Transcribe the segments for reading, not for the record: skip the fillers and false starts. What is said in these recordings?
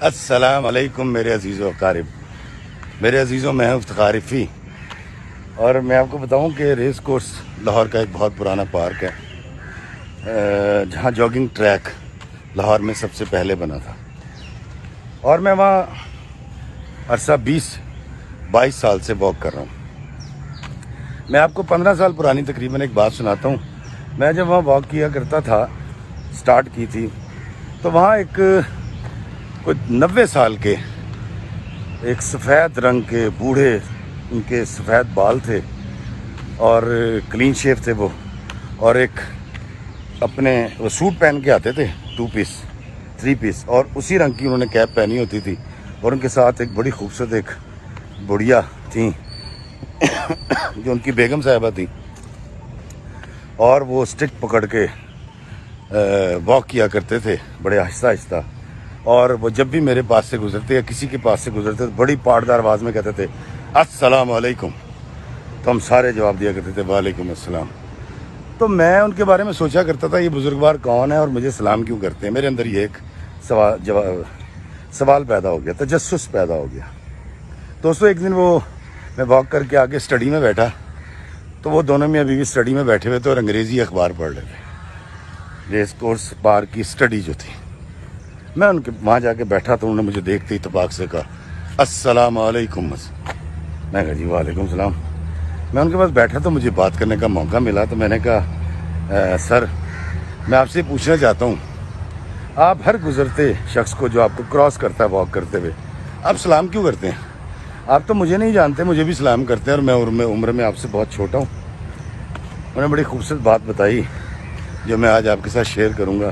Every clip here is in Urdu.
السلام علیکم میرے عزیز و اقارب، میرے عزیزوں میں ہوں افتخار رفیع، اور میں آپ کو بتاؤں کہ ریس کورس لاہور کا ایک بہت پرانا پارک ہے جہاں جاگنگ ٹریک لاہور میں سب سے پہلے بنا تھا، اور میں وہاں عرصہ 22 سال سے واک کر رہا ہوں۔ میں آپ کو 15 سال پرانی تقریباً ایک بات سناتا ہوں۔ میں جب وہاں واک کیا کرتا تھا، سٹارٹ کی تھی، تو وہاں ایک کوئی 90 سال کے ایک سفید رنگ کے بوڑھے، ان کے سفید بال تھے اور کلین شیف تھے وہ، اور ایک اپنے وہ سوٹ پہن کے آتے تھے 2 پیس 3 پیس، اور اسی رنگ کی انہوں نے کیپ پہنی ہوتی تھی، اور ان کے ساتھ ایک بڑی خوبصورت ایک بڑھیا تھیں جو ان کی بیگم صاحبہ تھیں، اور وہ سٹک پکڑ کے واک کیا کرتے تھے بڑے آہستہ آہستہ، اور وہ جب بھی میرے پاس سے گزرتے یا کسی کے پاس سے گزرتے تو بڑی پاٹدار آواز میں کہتے تھے السلام علیکم، تو ہم سارے جواب دیا کرتے تھے وعلیکم السلام۔ تو میں ان کے بارے میں سوچا کرتا تھا یہ بزرگوار کون ہے اور مجھے سلام کیوں کرتے ہیں۔ میرے اندر یہ ایک سوال پیدا ہو گیا، تجسس پیدا ہو گیا۔ دوستو ایک دن میں واک کر کے آگے اسٹڈی میں بیٹھا، تو وہ دونوں میاں بیوی اسٹڈی میں بیٹھے ہوئے تھے اور انگریزی اخبار پڑھ رہے تھے، ریس کورس پارک کی اسٹڈی جو تھی۔ میں ان کے وہاں جا کے بیٹھا تو انہوں نے مجھے دیکھتے ہی اتفاق سے کہا السلام علیکم۔ میں کہا جی وعلیکم السلام۔ میں ان کے پاس بیٹھا تو مجھے بات کرنے کا موقع ملا، تو میں نے کہا سر میں آپ سے پوچھنا چاہتا ہوں، آپ ہر گزرتے شخص کو جو آپ کو کراس کرتا ہے واک کرتے ہوئے، آپ سلام کیوں کرتے ہیں؟ آپ تو مجھے نہیں جانتے، مجھے بھی سلام کرتے ہیں، اور میں عمر میں آپ سے بہت چھوٹا ہوں۔ انہوں نے بڑی خوبصورت بات بتائی جو میں آج آپ کے ساتھ شیئر کروں گا۔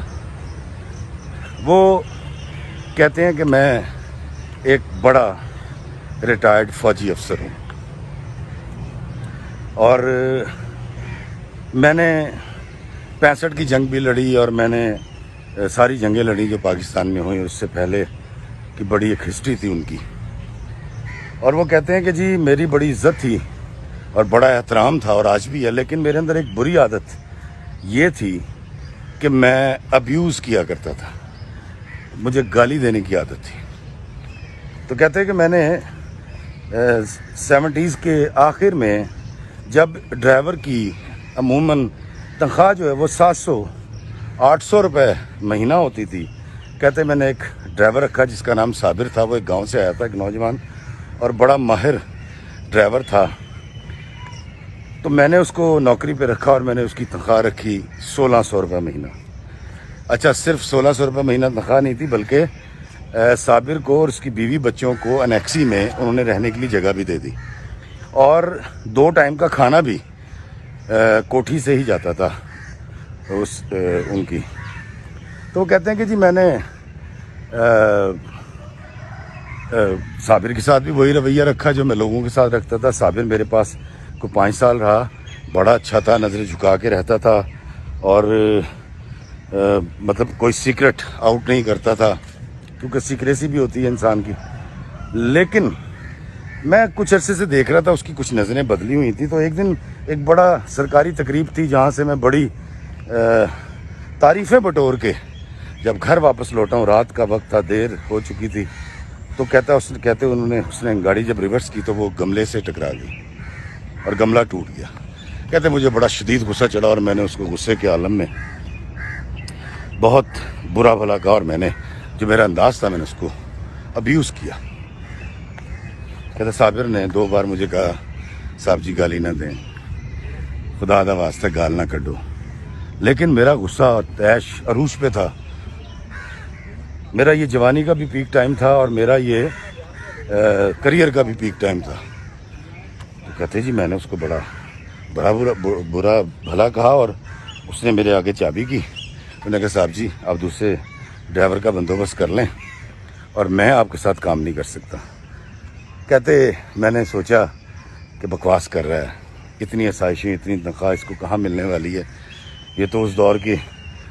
وہ کہتے ہیں کہ میں ایک بڑا ریٹائرڈ فوجی افسر ہوں، اور میں نے 65 کی جنگ بھی لڑی، اور میں نے ساری جنگیں لڑی جو پاکستان میں ہوئیں، اس سے پہلے کی بڑی ایک ہسٹری تھی ان کی۔ اور وہ کہتے ہیں کہ جی میری بڑی عزت تھی اور بڑا احترام تھا، اور آج بھی ہے، لیکن میرے اندر ایک بری عادت یہ تھی کہ میں ابیوز کیا کرتا تھا، مجھے گالی دینے کی عادت تھی۔ تو کہتے ہیں کہ میں نے 70s کے آخر میں جب ڈرائیور کی عموماً تنخواہ جو ہے وہ 700-800 روپے مہینہ ہوتی تھی، کہتے ہیں میں نے ایک ڈرائیور رکھا جس کا نام صابر تھا، وہ ایک گاؤں سے آیا تھا، ایک نوجوان اور بڑا ماہر ڈرائیور تھا۔ تو میں نے اس کو نوکری پہ رکھا اور میں نے اس کی تنخواہ رکھی 1600 روپے مہینہ۔ اچھا، صرف 1600 روپے مہینہ تنخواہ نہیں تھی، بلکہ صابر کو اور اس کی بیوی بچوں کو انیکسی میں انہوں نے رہنے کے لیے جگہ بھی دے دی، اور 2 ٹائم کا کھانا بھی کوٹھی سے ہی جاتا تھا ان کی۔ تو وہ کہتے ہیں کہ جی میں نے صابر کے ساتھ بھی وہی رویہ رکھا جو میں لوگوں کے ساتھ رکھتا تھا۔ صابر میرے پاس کو 5 سال رہا، بڑا اچھا تھا، نظر جھکا کے رہتا تھا، اور مطلب کوئی سیکرٹ آؤٹ نہیں کرتا تھا، کیونکہ سیکریسی بھی ہوتی ہے انسان کی۔ لیکن میں کچھ عرصے سے دیکھ رہا تھا اس کی کچھ نظریں بدلی ہوئی تھیں۔ تو ایک دن ایک بڑا سرکاری تقریب تھی جہاں سے میں بڑی تعریفیں بٹور کے جب گھر واپس لوٹا ہوں، رات کا وقت تھا، دیر ہو چکی تھی، تو اس نے گاڑی جب ریورس کی تو وہ گملے سے ٹکرا گئی اور گملہ ٹوٹ گیا۔ کہتے مجھے بڑا شدید غصہ چڑھا، اور میں نے اس کو غصے کے عالم میں بہت برا بھلا کہا، اور میں نے جو میرا انداز تھا میں نے اس کو ابیوز کیا۔ کہتے صابر نے 2 بار مجھے کہا صاحب جی گالی نہ دیں، خدا دا واسطہ گال نہ کڈو، لیکن میرا غصہ تیش عروج پہ تھا۔ میرا یہ جوانی کا بھی پیک ٹائم تھا، اور میرا یہ کریئر کا بھی پیک ٹائم تھا۔ تو کہتے جی میں نے اس کو برا بھلا کہا، اور اس نے میرے آگے چابی کی۔ انہوں نے کہا صاحب جی آپ دوسرے ڈرائیور کا بندوبست کر لیں، اور میں آپ کے ساتھ کام نہیں کر سکتا۔ کہتے میں نے سوچا کہ بکواس کر رہا ہے، اتنی آسائشیں، اتنی تنخواہ اس کو کہاں ملنے والی ہے، یہ تو اس دور کے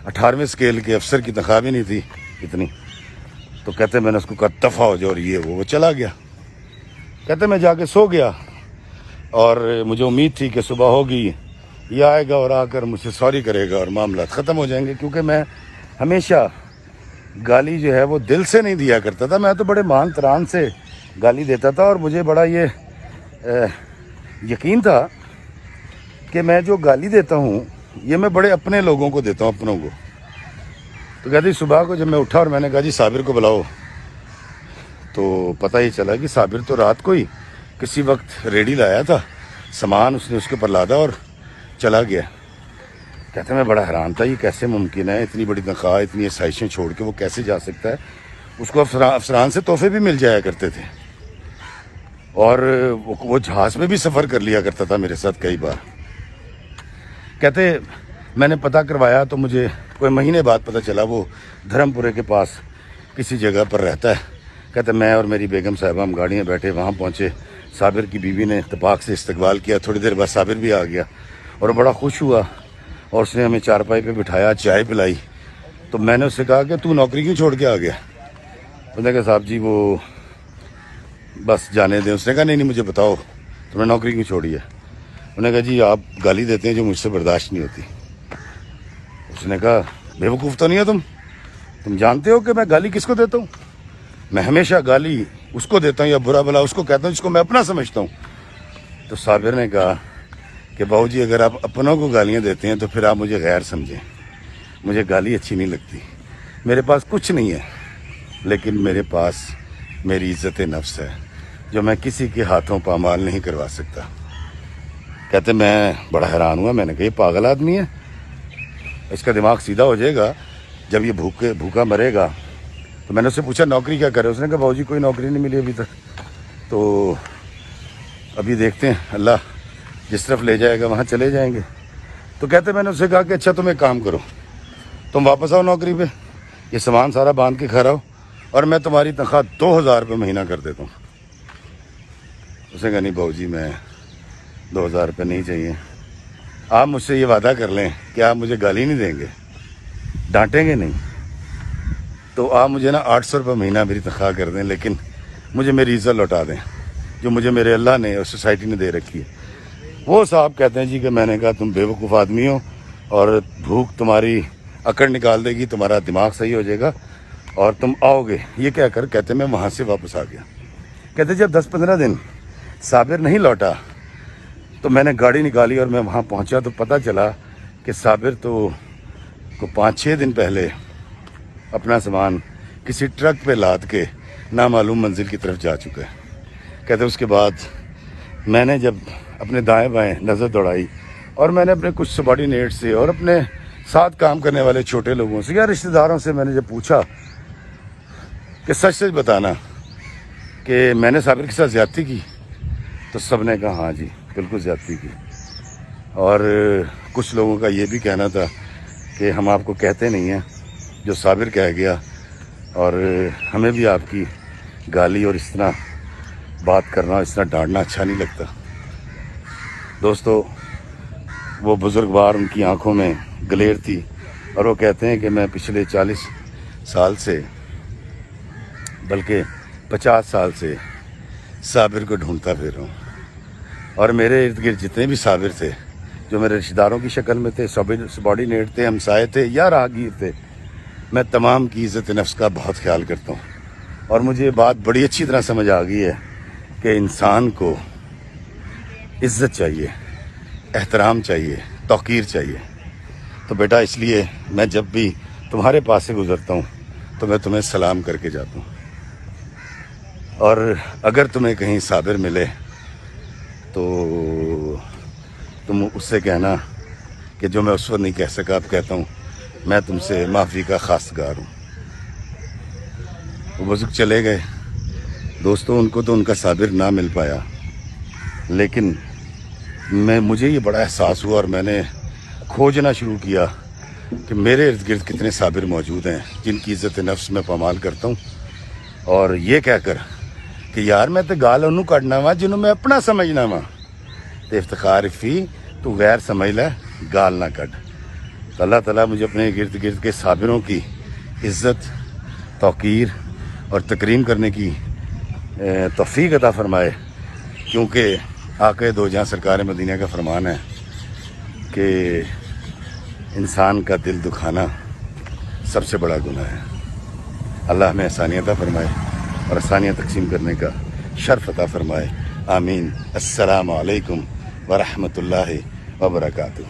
18ویں اسکیل کے افسر کی تنخواہ بھی نہیں تھی اتنی۔ تو کہتے میں نے اس کو کہا دفع ہو جاؤ، اور وہ چلا گیا۔ کہتے میں جا کے سو گیا، اور مجھے امید تھی کہ صبح ہوگی، یہ آئے گا اور آ کر مجھ سے سوری کرے گا اور معاملات ختم ہو جائیں گے، کیونکہ میں ہمیشہ گالی جو ہے وہ دل سے نہیں دیا کرتا تھا. میں تو بڑے مان تران سے گالی دیتا تھا اور مجھے بڑا یہ یقین تھا کہ میں جو گالی دیتا ہوں یہ میں بڑے اپنے لوگوں کو دیتا ہوں, اپنوں کو. تو کہتی صبح کو جب میں اٹھا اور میں نے کہا جی صابر کو بلاؤ, تو پتہ ہی چلا کہ صابر تو رات کو ہی کسی وقت ریڈی لایا تھا, سامان اس نے اس کے اوپر لادا اور چلا گیا. کہتے میں بڑا حیران تھا یہ کیسے ممکن ہے, اتنی بڑی تنخواہ اتنی آسائشیں چھوڑ کے وہ کیسے جا سکتا ہے. اس کو افسران سے تحفے بھی مل جایا کرتے تھے اور وہ جہاز میں بھی سفر کر لیا کرتا تھا میرے ساتھ کئی بار. کہتے میں نے پتہ کروایا تو مجھے کوئی مہینے بعد پتہ چلا وہ دھرم پورے کے پاس کسی جگہ پر رہتا ہے. کہتے میں اور میری بیگم صاحبہ ہم گاڑیاں بیٹھے وہاں پہنچے. صابر کی بیوی نے اتفاق سے استقبال کیا. تھوڑی دیر بعد صابر بھی آ گیا اور بڑا خوش ہوا اور اس نے ہمیں چارپائی پہ بٹھایا, چائے پلائی. تو میں نے اس سے کہا کہ تو نوکری کیوں چھوڑ کے آ گیا؟ اس نے کہا صاحب جی وہ بس جانے دیں. اس نے کہا نہیں مجھے بتاؤ تم نے نوکری کیوں چھوڑی ہے؟ انہوں نے کہا جی آپ گالی دیتے ہیں جو مجھ سے برداشت نہیں ہوتی. اس نے کہا بے وقوف تو نہیں ہو تم جانتے ہو کہ میں گالی کس کو دیتا ہوں؟ میں ہمیشہ گالی اس کو دیتا ہوں یا برا بلا اس کو کہتا ہوں جس کو میں اپنا سمجھتا ہوں. تو صابر نے کہا کہ باؤ جی اگر آپ اپنوں کو گالیاں دیتے ہیں تو پھر آپ مجھے غیر سمجھیں. مجھے گالی اچھی نہیں لگتی. میرے پاس کچھ نہیں ہے لیکن میرے پاس میری عزت نفس ہے جو میں کسی کے ہاتھوں پامال نہیں کروا سکتا. کہتے میں بڑا حیران ہوا. میں نے کہا یہ پاگل آدمی ہے, اس کا دماغ سیدھا ہو جائے گا جب یہ بھوکا مرے گا. تو میں نے اس سے پوچھا نوکری کیا کرے؟ اس نے کہا باؤ جی کوئی نوکری نہیں ملی ابھی تک, تو ابھی دیکھتے ہیں اللہ جس طرف لے جائے گا وہاں چلے جائیں گے. تو کہتے میں نے اس سے کہا کہ اچھا تم ایک کام کرو, تم واپس آؤ نوکری پہ, یہ سامان سارا باندھ کے کھڑا ہو اور میں تمہاری تنخواہ 2000 روپے مہینہ کر دیتا ہوں. اس نے کہا نہیں باؤ جی میں 2000 روپے نہیں چاہیے. آپ مجھ سے یہ وعدہ کر لیں کہ آپ مجھے گالی نہیں دیں گے, ڈانٹیں گے نہیں, تو آپ مجھے نا 800 روپے مہینہ میری تنخواہ کر دیں لیکن مجھے میری عزت لوٹا دیں جو مجھے میرے اللہ نے اور سوسائٹی نے دے رکھی ہے. وہ صاحب کہتے ہیں جی کہ میں نے کہا تم بے وقوف آدمی ہو اور بھوک تمہاری اکڑ نکال دے گی, تمہارا دماغ صحیح ہو جائے گا اور تم آؤ گے. یہ کہہ کر کہتے میں وہاں سے واپس آ گیا. کہتے جب 10-15 دن صابر نہیں لوٹا تو میں نے گاڑی نکالی اور میں وہاں پہنچا تو پتہ چلا کہ صابر تو 5-6 دن پہلے اپنا سامان کسی ٹرک پہ لاد کے نامعلوم منزل کی طرف جا چکا ہے. کہتے اس کے بعد میں نے جب اپنے دائیں بائیں نظر دوڑائی اور میں نے اپنے کچھ سبارڈینیٹ سے اور اپنے ساتھ کام کرنے والے چھوٹے لوگوں سے یا رشتہ داروں سے میں نے جب پوچھا کہ سچ سچ بتانا کہ میں نے صابر کے ساتھ زیادتی کی, تو سب نے کہا ہاں جی بالکل زیادتی کی. اور کچھ لوگوں کا یہ بھی کہنا تھا کہ ہم آپ کو کہتے نہیں ہیں جو صابر کہہ گیا, اور ہمیں بھی آپ کی گالی اور اس طرح بات کرنا اس طرح ڈانٹنا اچھا نہیں لگتا. دوستو وہ بزرگوار ان کی آنکھوں میں گلیر تھی اور وہ کہتے ہیں کہ میں پچھلے 40 سال سے بلکہ 50 سال سے صابر کو ڈھونڈتا پھر رہا ہوں, اور میرے ارد گرد جتنے بھی صابر تھے جو میرے رشتہ داروں کی شکل میں تھے, سبارڈینیٹ تھے, ہمسائے تھے یا راہگیر تھے, میں تمام کی عزت نفس کا بہت خیال کرتا ہوں. اور مجھے یہ بات بڑی اچھی طرح سمجھ آ گئی ہے کہ انسان کو عزت چاہیے, احترام چاہیے, توقیر چاہیے. تو بیٹا اس لیے میں جب بھی تمہارے پاس سے گزرتا ہوں تو میں تمہیں سلام کر کے جاتا ہوں, اور اگر تمہیں کہیں صابر ملے تو تم اس سے کہنا کہ جو میں اس وقت نہیں کہہ سکا اب کہتا ہوں, میں تم سے معافی کا خواستگار ہوں. وہ بزرگ چلے گئے دوستوں, ان کو تو ان کا صابر نہ مل پایا, لیکن مجھے یہ بڑا احساس ہوا اور میں نے کھوجنا شروع کیا کہ میرے ارد گرد کتنے صابر موجود ہیں جن کی عزت نفس میں پامال کرتا ہوں, اور یہ کہہ کر کہ یار میں تو گال انہوں کٹنا وا جنہوں میں اپنا سمجھنا وا, تو افتخار فی تو غیر سمجھ لے گال نہ کٹ. تو اللہ تعالیٰ مجھے اپنے گرد گرد کے صابروں کی عزت, توقیر اور تکریم کرنے کی توفیق عطا فرمائے, کیونکہ آقا دو جہاں سرکار مدینہ کا فرمان ہے کہ انسان کا دل دکھانا سب سے بڑا گناہ ہے. اللہ ہمیں آسانیاں عطا فرمائے اور آسانیاں تقسیم کرنے کا شرف عطا فرمائے. آمین. السلام علیکم ورحمۃ اللہ وبرکاتہ.